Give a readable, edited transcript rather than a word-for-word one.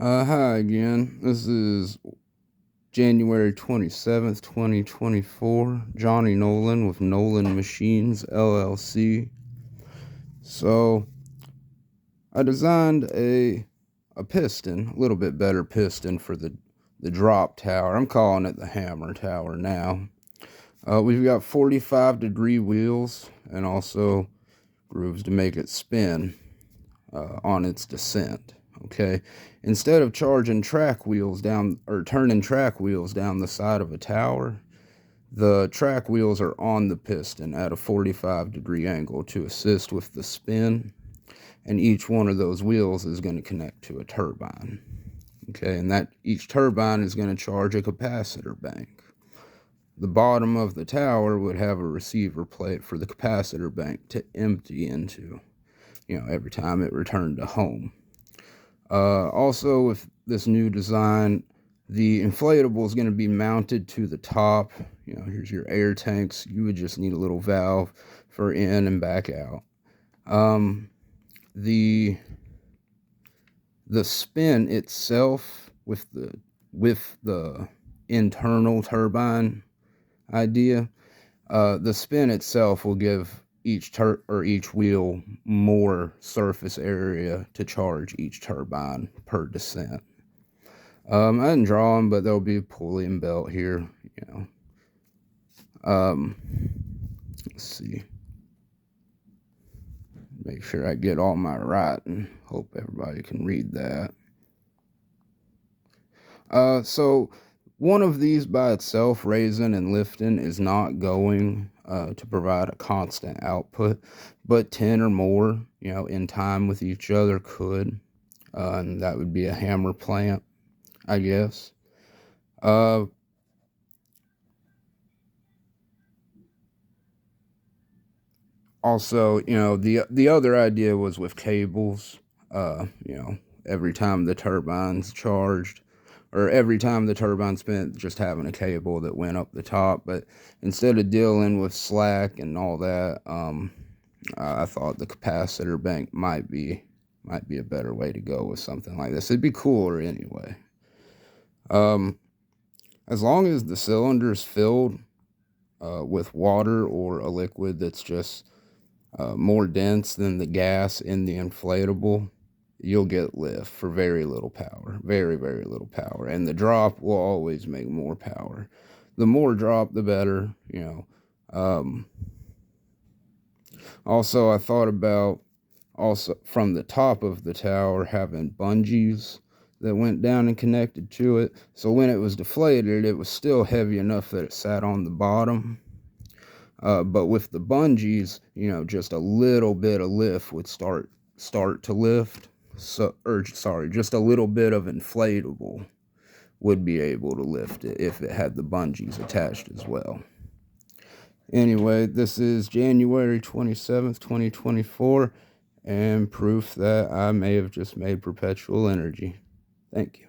Hi again. This is January 27th, 2024. Johnny Nolan with Nolan Machines, LLC. So, I designed a piston, a little bit better piston for the drop tower. I'm calling it the hammer tower now. We've got 45-degree wheels and also grooves to make it spin on its descent. Okay, instead of charging track wheels down or turning track wheels down the side of a tower, the track wheels are on the piston at a 45-degree angle to assist with the spin, and each one of those wheels is going to connect to a turbine. Okay, and that each turbine is going to charge a capacitor bank. The bottom of the tower would have a receiver plate for the capacitor bank to empty into, every time it returned to home. Also, with this new design, the inflatable is going to be mounted to the top. Here's your air tanks. You would just need a little valve for in and back out. The spin itself with the internal turbine idea, the spin itself will give each wheel more surface area to charge each turbine per descent. I didn't draw them, but there'll be a pulley and belt here. Let's see. Make sure I get all my writing. Hope everybody can read that. So one of these by itself, raising and lifting, is not going to provide a constant output, but 10 or more, in time with each other could, and that would be a hammer plant, I guess. Also, the other idea was with cables. Every time the turbine's charged, or every time the turbine spent, just having a cable that went up the top. But instead of dealing with slack and all that, I thought the capacitor bank might be a better way to go with something like this. It'd be cooler anyway. As long as the cylinder's filled with water or a liquid that's just more dense than the gas in the inflatable, you'll get lift for very little power. Very, very little power. And the drop will always make more power. The more drop, the better, Also, I thought about also from the top of the tower having bungees that went down and connected to it. So when it was deflated, it was still heavy enough that it sat on the bottom. But with the bungees, just a little bit of lift would start to lift. Just a little bit of inflatable would be able to lift it if it had the bungees attached as well. Anyway, this is January 27th, 2024, and proof that I may have just made perpetual energy. Thank you.